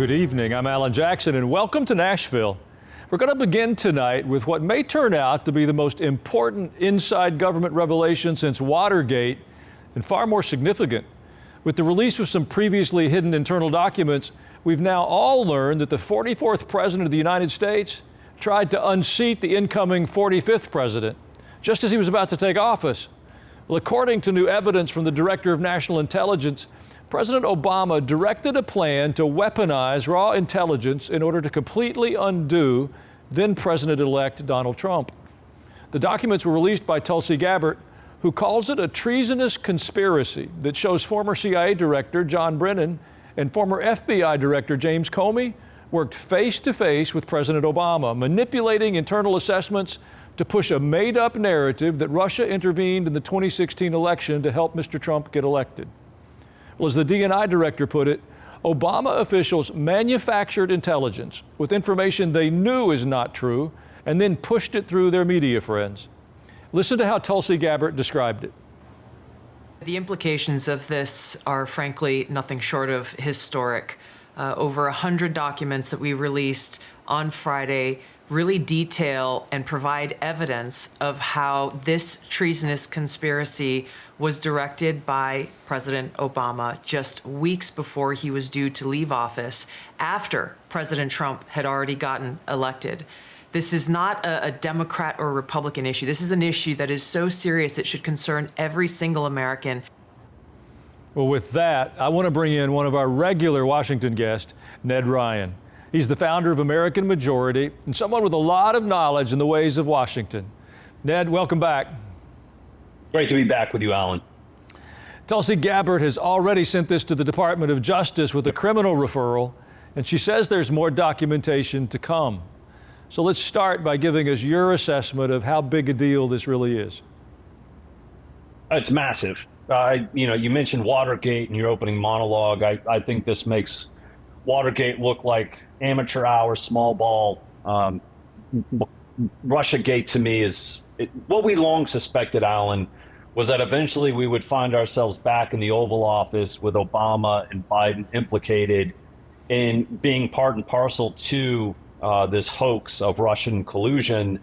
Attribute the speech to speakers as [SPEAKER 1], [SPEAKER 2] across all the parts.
[SPEAKER 1] Good evening. I'm Alan Jackson, and welcome to Nashville. We're going to begin tonight with what may turn out to be the most important inside government revelation since Watergate, and far more significant. With the release of some previously hidden internal documents, we've now all learned that the 44th President of the United States tried to unseat the incoming 45th President, just as he was about to take office. Well, according to new evidence from the Director of National Intelligence, President Obama directed a plan to weaponize raw intelligence in order to completely undo then President-elect Donald Trump. The documents were released by Tulsi Gabbard, who calls it a treasonous conspiracy that shows former CIA Director John Brennan and former FBI Director James Comey worked face-to-face with President Obama, manipulating internal assessments to push a made-up narrative that Russia intervened in the 2016 election to help Mr. Trump get elected. Well, as the DNI director put it, Obama officials manufactured intelligence with information they knew is not true and then pushed it through their media friends. Listen to how Tulsi Gabbard described it.
[SPEAKER 2] The implications of this are frankly nothing short of historic. Over 100 documents that we released on Friday really detail and provide evidence of how this treasonous conspiracy was directed by President Obama just weeks before he was due to leave office, after President Trump had already gotten elected. This is not a Democrat or Republican issue. This is an issue that is so serious it should concern every single American.
[SPEAKER 1] Well, with that, I want to bring in one of our regular Washington guests, Ned Ryun. He's the founder of American Majority and someone with a lot of knowledge in the ways of Washington. Ned, welcome back.
[SPEAKER 3] Great to be back with you, Alan.
[SPEAKER 1] Tulsi Gabbard has already sent this to the Department of Justice with a criminal referral, and she says there's more documentation to come. So let's start by giving us your assessment of how big a deal this really is.
[SPEAKER 3] It's massive. You mentioned Watergate in your opening monologue. I think this makes Watergate look like amateur hour, small ball. Russiagate to me is what we long suspected, Alan, was that eventually we would find ourselves back in the Oval Office with Obama and Biden implicated in being part and parcel to this hoax of Russian collusion.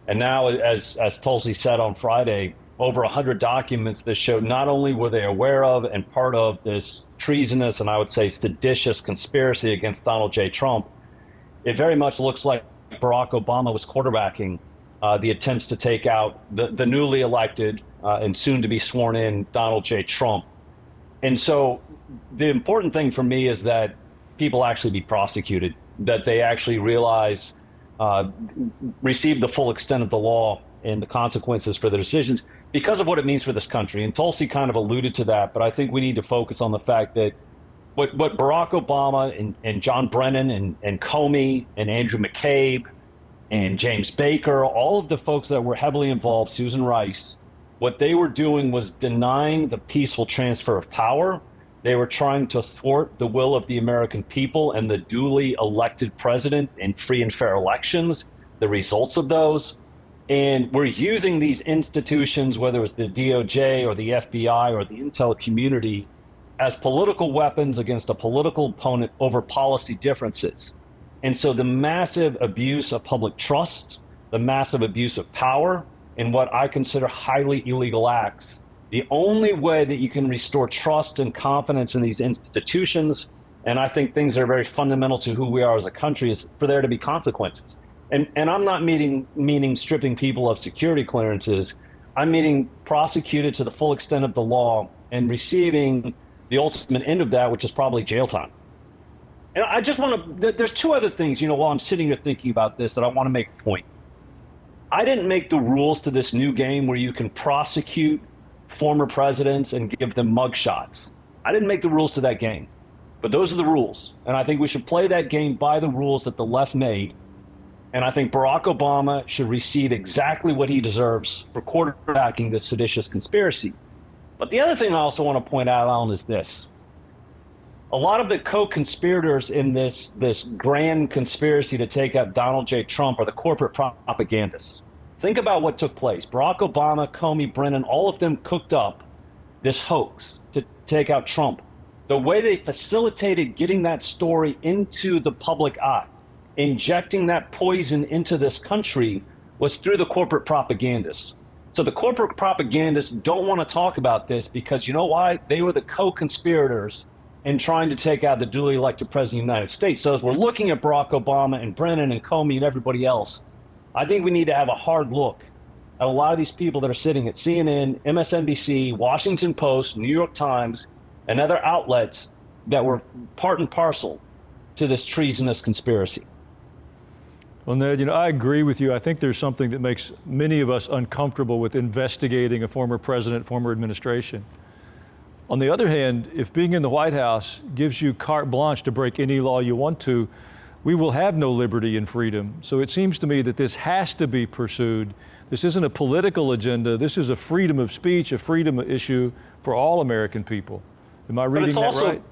[SPEAKER 3] And now, as Tulsi said on Friday, over 100 documents that showed not only were they aware of and part of this treasonous and I would say seditious conspiracy against Donald J. Trump, it very much looks like Barack Obama was quarterbacking the attempts to take out the newly elected and soon to be sworn in Donald J. Trump. And so the important thing for me is that people actually be prosecuted, that they actually realize, receive the full extent of the law and the consequences for their decisions because of what it means for this country. And Tulsi kind of alluded to that, but I think we need to focus on the fact that what Barack Obama and John Brennan and Comey and Andrew McCabe and James Baker, all of the folks that were heavily involved, Susan Rice, what they were doing was denying the peaceful transfer of power. They were trying to thwart the will of the American people and the duly elected president in free and fair elections, the results of those. And we're using these institutions, whether it's the DOJ or the FBI or the intel community, as political weapons against a political opponent over policy differences. And so the massive abuse of public trust, the massive abuse of power, and what I consider highly illegal acts, the only way that you can restore trust and confidence in these institutions, and I think things that are very fundamental to who we are as a country, is for there to be consequences. And I'm not meaning stripping people of security clearances. I'm meaning prosecuted to the full extent of the law and receiving the ultimate end of that, which is probably jail time. And I just want to, there's two other things, while I'm sitting here thinking about this that I want to make a point. I didn't make the rules to this new game where you can prosecute former presidents and give them mugshots. I didn't make the rules to that game, but those are the rules. And I think we should play that game by the rules that the left made. And I think Barack Obama should receive exactly what he deserves for quarterbacking this seditious conspiracy. But the other thing I also want to point out, Alan, is this. A lot of the co-conspirators in this grand conspiracy to take out Donald J. Trump are the corporate propagandists. Think about what took place. Barack Obama, Comey, Brennan, all of them cooked up this hoax to take out Trump. the way they facilitated getting that story into the public eye, injecting that poison into this country, was through the corporate propagandists. So the corporate propagandists don't want to talk about this because you know why? They were the co-conspirators in trying to take out the duly elected president of the United States. So as we're looking at Barack Obama and Brennan and Comey and everybody else, I think we need to have a hard look at a lot of these people that are sitting at CNN, MSNBC, Washington Post, New York Times, and other outlets that were part and parcel to this treasonous conspiracy.
[SPEAKER 1] Well, Ned, I agree with you. I think there's something that makes many of us uncomfortable with investigating a former president, former administration. On the other hand, if being in the White House gives you carte blanche to break any law you want to, we will have no liberty and freedom. So it seems to me that this has to be pursued. This isn't a political agenda. This is a freedom of speech, a freedom issue for all American people. Am I reading that right?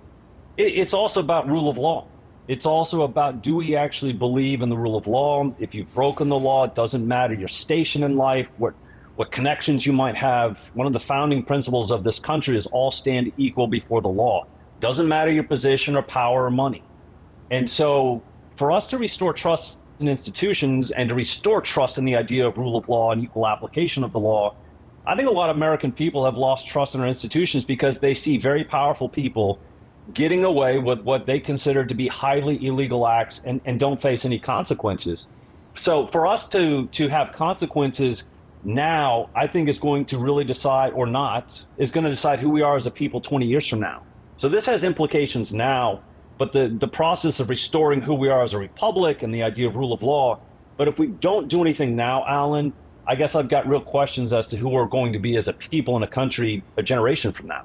[SPEAKER 3] It's also about rule of law. It's also about, do we actually believe in the rule of law? If you've broken the law, it doesn't matter your station in life, what connections you might have. One of the founding principles of this country is all stand equal before the law. Doesn't matter your position or power or money. And so for us to restore trust in institutions and to restore trust in the idea of rule of law and equal application of the law, I think a lot of American people have lost trust in our institutions because they see very powerful people getting away with what they consider to be highly illegal acts and don't face any consequences. So for us to have consequences now, I think is going to really decide, or not, is going to decide who we are as a people 20 years from now. So this has implications now, but the process of restoring who we are as a republic and the idea of rule of law. But if we don't do anything now, Alan, I guess I've got real questions as to who we're going to be as a people in a country a generation from now.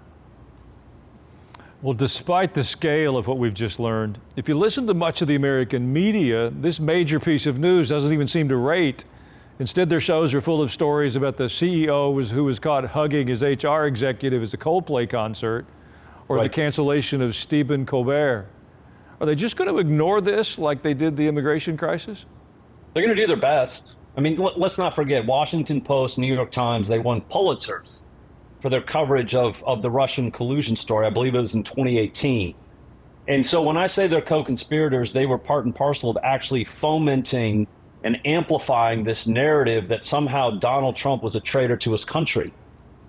[SPEAKER 1] Well, despite the scale of what we've just learned, if you listen to much of the American media, this major piece of news doesn't even seem to rate. Instead, their shows are full of stories about the CEO who was caught hugging his HR executive at a Coldplay concert, or the cancellation of Stephen Colbert. Are they just going to ignore this like they did the immigration crisis?
[SPEAKER 3] They're going to do their best. I mean, let's not forget, Washington Post, New York Times, they won Pulitzers for their coverage of the Russian collusion story. I believe it was in 2018. And so when I say they're co-conspirators, they were part and parcel of actually fomenting and amplifying this narrative that somehow Donald Trump was a traitor to his country.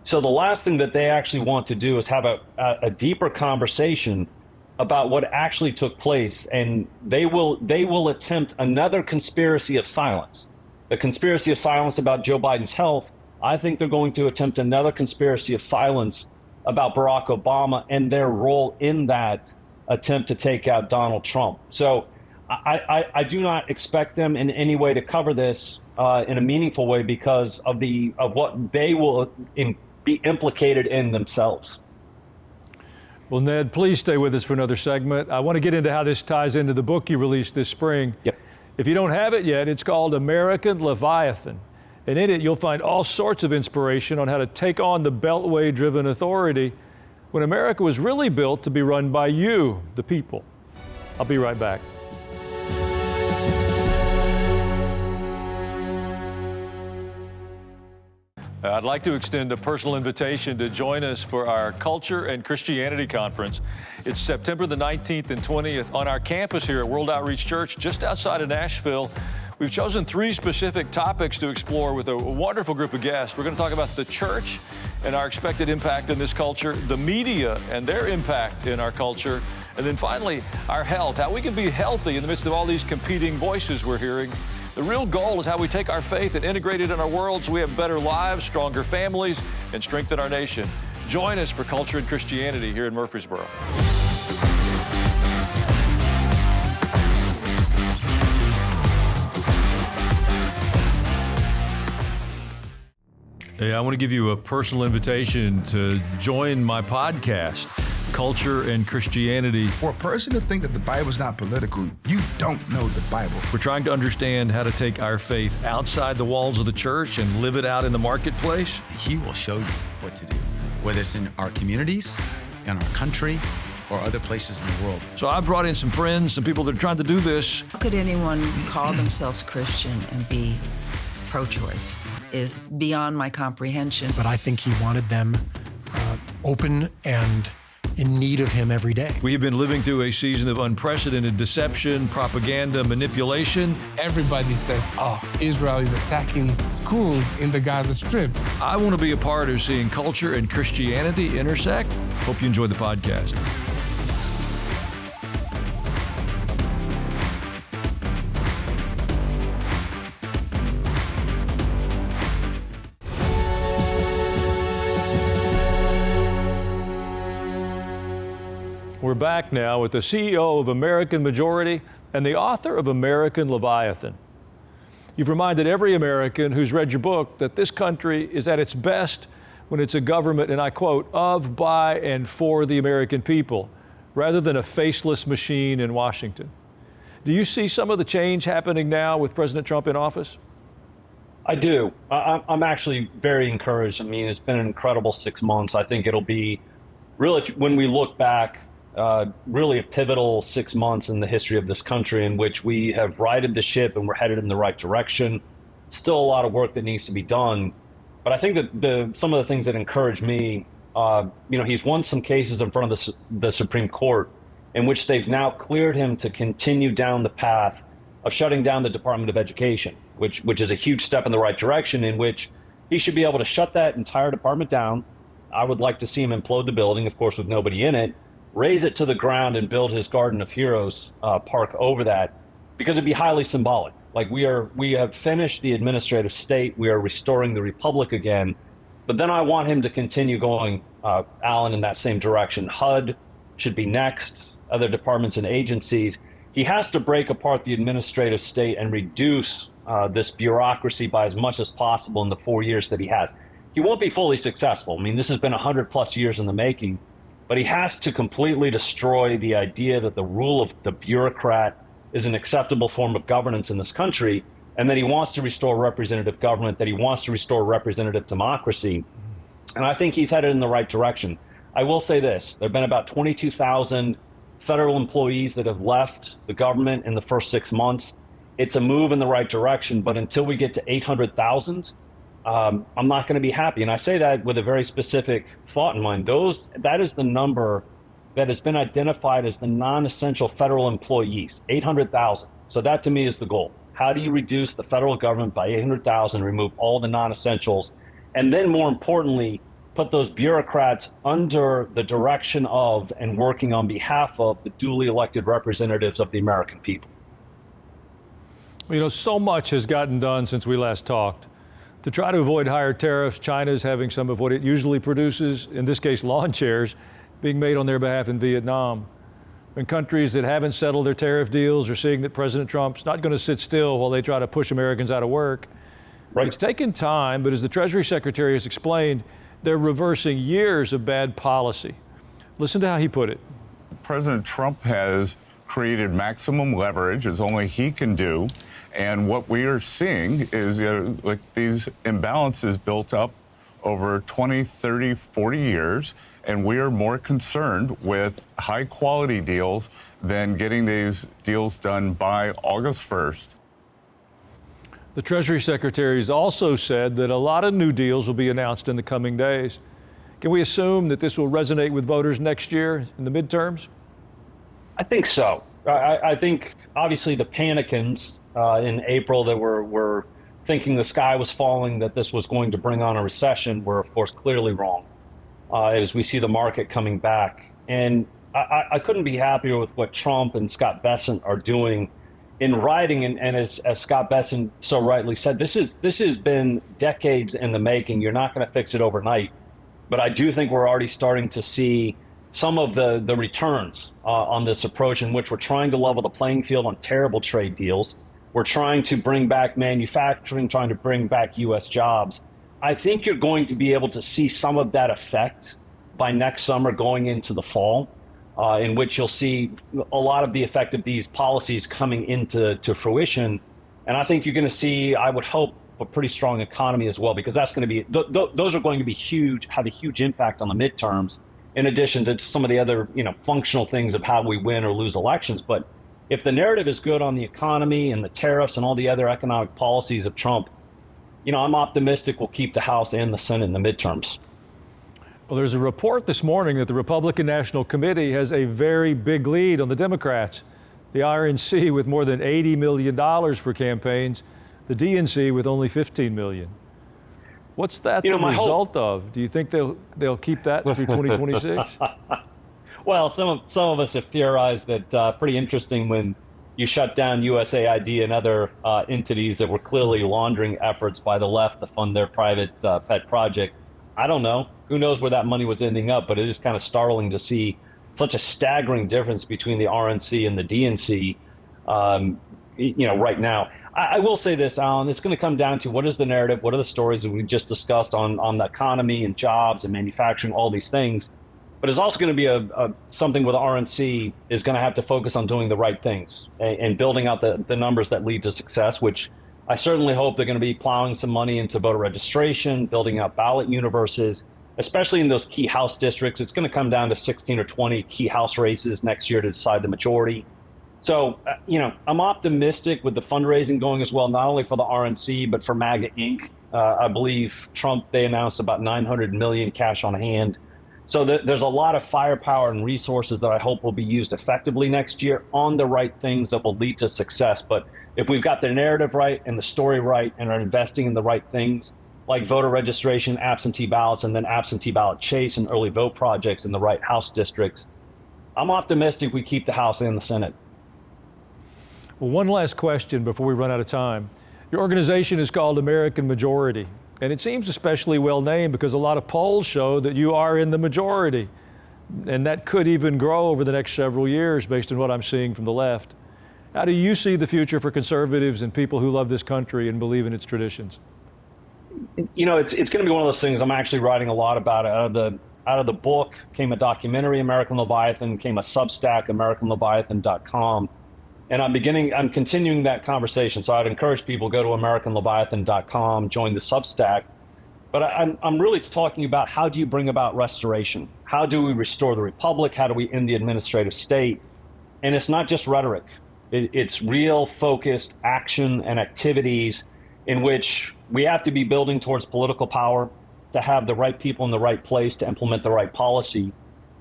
[SPEAKER 3] So the last thing that they actually want to do is have a deeper conversation about what actually took place, and they will attempt another conspiracy of silence. The conspiracy of silence about Joe Biden's health. I think they're going to attempt another conspiracy of silence about Barack Obama and their role in that attempt to take out Donald Trump. So I do not expect them in any way to cover this in a meaningful way because of what they will be implicated in themselves.
[SPEAKER 1] Well, Ned, please stay with us for another segment. I want to get into how this ties into the book you released this spring.
[SPEAKER 3] Yep.
[SPEAKER 1] If you don't have it yet, it's called American Leviathan. And in it, you'll find all sorts of inspiration on how to take on the Beltway-driven authority when America was really built to be run by you, the people. I'll be right back. I'd like to extend a personal invitation to join us for our Culture and Christianity Conference. It's September the 19th and 20th on our campus here at World Outreach Church, just outside of Nashville. We've chosen 3 specific topics to explore with a wonderful group of guests. We're going to talk about the church and our expected impact in this culture, the media and their impact in our culture, and then finally, our health, how we can be healthy in the midst of all these competing voices we're hearing. The real goal is how we take our faith and integrate it in our world so we have better lives, stronger families, and strengthen our nation. Join us for Culture and Christianity here in Murfreesboro. Hey, I want to give you a personal invitation to join my podcast, Culture and Christianity.
[SPEAKER 4] For a person to think that the Bible is not political, you don't know the Bible.
[SPEAKER 1] We're trying to understand how to take our faith outside the walls of the church and live it out in the marketplace.
[SPEAKER 4] He will show you what to do, whether it's in our communities, in our country, or other places in the world.
[SPEAKER 1] So I brought in some friends, some people that are trying to do this.
[SPEAKER 5] How could anyone call themselves Christian and be pro-choice? Is beyond my comprehension.
[SPEAKER 6] But I think he wanted them open and in need of him every day.
[SPEAKER 1] We have been living through a season of unprecedented deception, propaganda, manipulation.
[SPEAKER 7] Everybody says, oh, Israel is attacking schools in the Gaza Strip.
[SPEAKER 1] I want to be a part of seeing culture and Christianity intersect. Hope you enjoyed the podcast. We're back now with the CEO of American Majority and the author of American Leviathan. You've reminded every American who's read your book that this country is at its best when it's a government, and I quote, of, by, and for the American people, rather than a faceless machine in Washington. Do you see some of the change happening now with President Trump in office?
[SPEAKER 3] I do. I'm actually very encouraged. I mean, it's been an incredible 6 months. I think it'll be really, when we look back, really a pivotal 6 months in the history of this country, in which we have righted the ship and we're headed in the right direction. Still a lot of work that needs to be done. But I think that some of the things that encourage me, he's won some cases in front of the Supreme Court in which they've now cleared him to continue down the path of shutting down the Department of Education, which is a huge step in the right direction, in which he should be able to shut that entire department down. I would like to see him implode the building, of course, with nobody in it, raise it to the ground and build his Garden of Heroes park over that, because it'd be highly symbolic. Like we have finished the administrative state, we are restoring the republic again, but then I want him to continue going, Alan, in that same direction. HUD should be next, other departments and agencies. He has to break apart the administrative state and reduce this bureaucracy by as much as possible in the 4 years that he has. He won't be fully successful. I mean, this has been 100+ years in the making. But he has to completely destroy the idea that the rule of the bureaucrat is an acceptable form of governance in this country, and that he wants to restore representative government, that he wants to restore representative democracy. And I think he's headed in the right direction. I will say this, there have been about 22,000 federal employees that have left the government in the first 6 months. It's a move in the right direction, but until we get to 800,000, I'm not going to be happy. And I say that with a very specific thought in mind. That is the number that has been identified as the non-essential federal employees, 800,000. So that to me is the goal. How do you reduce the federal government by 800,000, remove all the non-essentials, and then more importantly, put those bureaucrats under the direction of and working on behalf of the duly elected representatives of the American people?
[SPEAKER 1] You know, so much has gotten done since we last talked. To try to avoid higher tariffs, China is having some of what it usually produces, in this case lawn chairs, being made on their behalf in Vietnam. And countries that haven't settled their tariff deals are seeing that President Trump's not going to sit still while they try to push Americans out of work. Right. It's taken time, but as the Treasury Secretary has explained, they're reversing years of bad policy. Listen to how he put it.
[SPEAKER 8] President Trump has created maximum leverage, as only he can do. And what we are seeing is like these imbalances built up over 20, 30, 40 years. And we are more concerned with high quality deals than getting these deals done by August 1st.
[SPEAKER 1] The Treasury Secretary has also said that a lot of new deals will be announced in the coming days. Can we assume that this will resonate with voters next year in the midterms?
[SPEAKER 3] I think so. I think obviously the panicans in April that were thinking the sky was falling, that this was going to bring on a recession, were of course clearly wrong as we see the market coming back. And I couldn't be happier with what Trump and Scott Bessent are doing in writing. And as Scott Bessent so rightly said, this has been decades in the making. You're not going to fix it overnight. But I do think we're already starting to see some of the returns on this approach, in which we're trying to level the playing field on terrible trade deals. We're trying to bring back manufacturing, trying to bring back U.S. jobs. I think you're going to be able to see some of that effect by next summer going into the fall, in which you'll see a lot of the effect of these policies coming into fruition. And I think you're going to see, I would hope, a pretty strong economy as well, because that's going to be, those are going to be huge, have a huge impact on the midterms, in addition to some of the other, functional things of how we win or lose elections. But if the narrative is good on the economy and the tariffs and all the other economic policies of Trump, I'm optimistic we'll keep the House and the Senate in the midterms.
[SPEAKER 1] Well, there's a report this morning that the Republican National Committee has a very big lead on the Democrats. The RNC with more than $80 million for campaigns, the DNC with only $15 million. What's that the result of? Do you think they'll keep that through 2026?
[SPEAKER 3] Well, some of us have theorized that pretty interesting when you shut down USAID and other entities that were clearly laundering efforts by the left to fund their private pet projects. I don't know. Who knows where that money was ending up, but it is kind of startling to see such a staggering difference between the RNC and the DNC, right now. I will say this, Alan, it's going to come down to what is the narrative, what are the stories that we just discussed on the economy and jobs and manufacturing, all these things. But it's also going to be something where the RNC is going to have to focus on doing the right things and building out the numbers that lead to success, which I certainly hope they're going to be plowing some money into voter registration, building out ballot universes, especially in those key House districts. It's going to come down to 16 or 20 key House races next year to decide the majority. So, I'm optimistic with the fundraising going as well, not only for the RNC, but for MAGA Inc. I believe Trump, they announced about $900 million cash on hand. So there's a lot of firepower and resources that I hope will be used effectively next year on the right things that will lead to success. But if we've got the narrative right and the story right and are investing in the right things, like voter registration, absentee ballots, and then absentee ballot chase and early vote projects in the right House districts, I'm optimistic we keep the House and the Senate.
[SPEAKER 1] Well, one last question before we run out of time. Your organization is called American Majority, and it seems especially well named because a lot of polls show that you are in the majority, and that could even grow over the next several years based on what I'm seeing from the left. How do you see the future for conservatives and people who love this country and believe in its traditions?
[SPEAKER 3] It's going to be one of those things. I'm actually writing a lot about it. Out of the book came a documentary, American Leviathan, came a Substack, AmericanLeviathan.com. And I'm continuing that conversation. So I'd encourage people, go to AmericanLeviathan.com, join the Substack. But I'm really talking about how do you bring about restoration? How do we restore the republic? How do we end the administrative state? And it's not just rhetoric. It's real focused action and activities in which we have to be building towards political power, to have the right people in the right place to implement the right policy.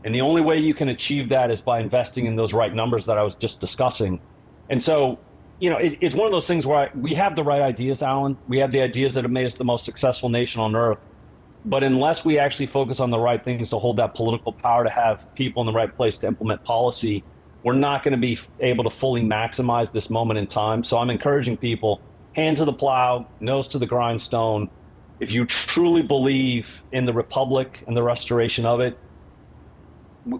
[SPEAKER 3] And the only way you can achieve that is by investing in those right numbers that I was just discussing. And so, it's one of those things where we have the right ideas, Alan. We have the ideas that have made us the most successful nation on earth. But unless we actually focus on the right things to hold that political power, to have people in the right place to implement policy, we're not going to be able to fully maximize this moment in time. So I'm encouraging people, hand to the plow, nose to the grindstone. If you truly believe in the republic and the restoration of it,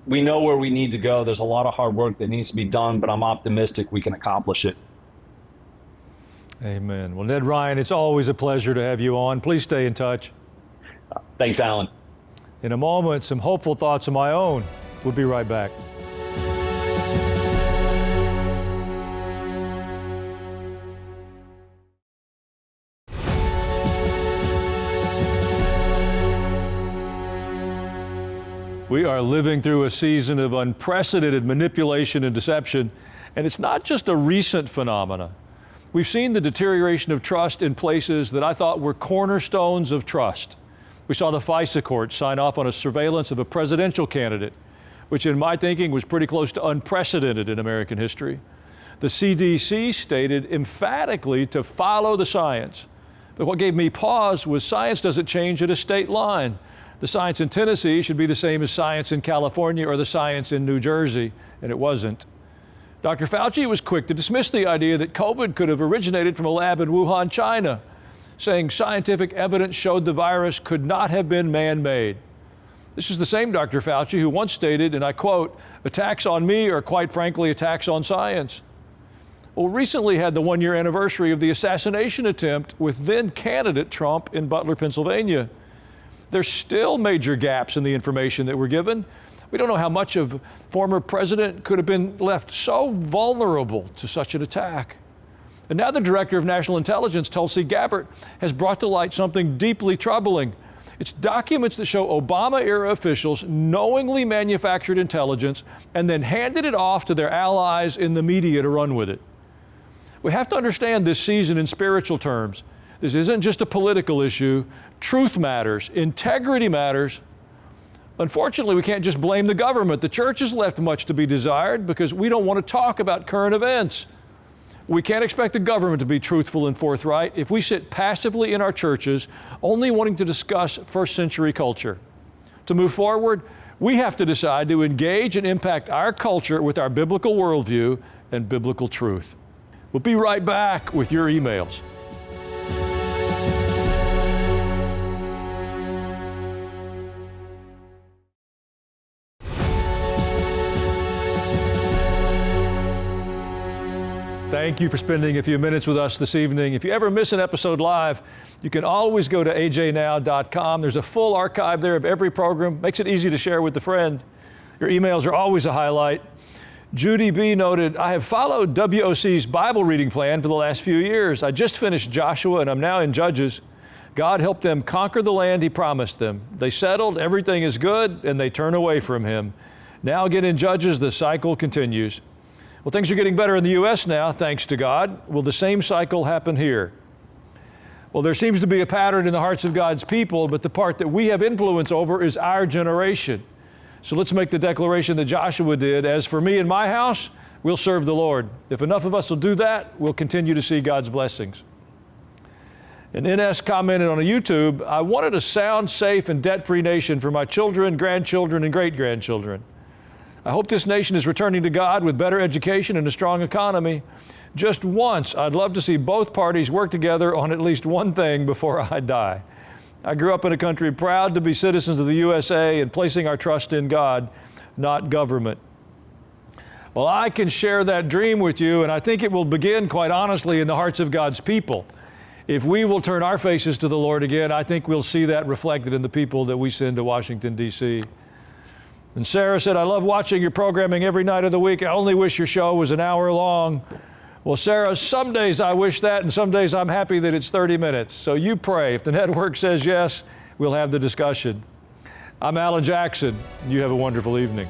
[SPEAKER 3] we know where we need to go. There's a lot of hard work that needs to be done, but I'm optimistic we can accomplish it.
[SPEAKER 1] Amen. Well, Ned Ryun, it's always a pleasure to have you on. Please stay in touch.
[SPEAKER 3] Thanks, Alan.
[SPEAKER 1] In a moment, some hopeful thoughts of my own. We'll be right back. We are living through a season of unprecedented manipulation and deception, and it's not just a recent phenomena. We've seen the deterioration of trust in places that I thought were cornerstones of trust. We saw the FISA court sign off on a surveillance of a presidential candidate, which in my thinking was pretty close to unprecedented in American history. The CDC stated emphatically to follow the science. But what gave me pause was science doesn't change at a state line. The science in Tennessee should be the same as science in California or the science in New Jersey, and it wasn't. Dr. Fauci was quick to dismiss the idea that COVID could have originated from a lab in Wuhan, China, saying scientific evidence showed the virus could not have been man-made. This is the same Dr. Fauci who once stated, and I quote, "Attacks on me are quite frankly attacks on science." Well, recently had the one-year anniversary of the assassination attempt with then-candidate Trump in Butler, Pennsylvania. There's still major gaps in the information that we're given. We don't know how much of former president could have been left so vulnerable to such an attack. And now the director of national intelligence, Tulsi Gabbard, has brought to light something deeply troubling. It's documents that show Obama-era officials knowingly manufactured intelligence and then handed it off to their allies in the media to run with it. We have to understand this season in spiritual terms. This isn't just a political issue. Truth matters. Integrity matters. Unfortunately, we can't just blame the government. The church has left much to be desired because we don't want to talk about current events. We can't expect the government to be truthful and forthright if we sit passively in our churches, only wanting to discuss first century culture. To move forward, we have to decide to engage and impact our culture with our biblical worldview and biblical truth. We'll be right back with your emails. Thank you for spending a few minutes with us this evening. If you ever miss an episode live, you can always go to ajnow.com. There's a full archive there of every program. Makes it easy to share with a friend. Your emails are always a highlight. Judy B. noted, I have followed WOC's Bible reading plan for the last few years. I just finished Joshua and I'm now in Judges. God helped them conquer the land He promised them. They settled, everything is good, and they turn away from Him. Now again in Judges, the cycle continues. Well, things are getting better in the U.S. now, thanks to God. Will the same cycle happen here? Well, there seems to be a pattern in the hearts of God's people, but the part that we have influence over is our generation. So let's make the declaration that Joshua did. As for me and my house, we'll serve the Lord. If enough of us will do that, we'll continue to see God's blessings. And NS commented on a YouTube, I wanted a sound, safe, and debt-free nation for my children, grandchildren, and great-grandchildren. I hope this nation is returning to God with better education and a strong economy. Just once, I'd love to see both parties work together on at least one thing before I die. I grew up in a country proud to be citizens of the USA and placing our trust in God, not government. Well, I can share that dream with you, and I think it will begin, quite honestly, in the hearts of God's people. If we will turn our faces to the Lord again, I think we'll see that reflected in the people that we send to Washington, D.C. And Sarah said, I love watching your programming every night of the week. I only wish your show was an hour long. Well, Sarah, some days I wish that, and some days I'm happy that it's 30 minutes. So you pray. If the network says yes, we'll have the discussion. I'm Alan Jackson. You have a wonderful evening.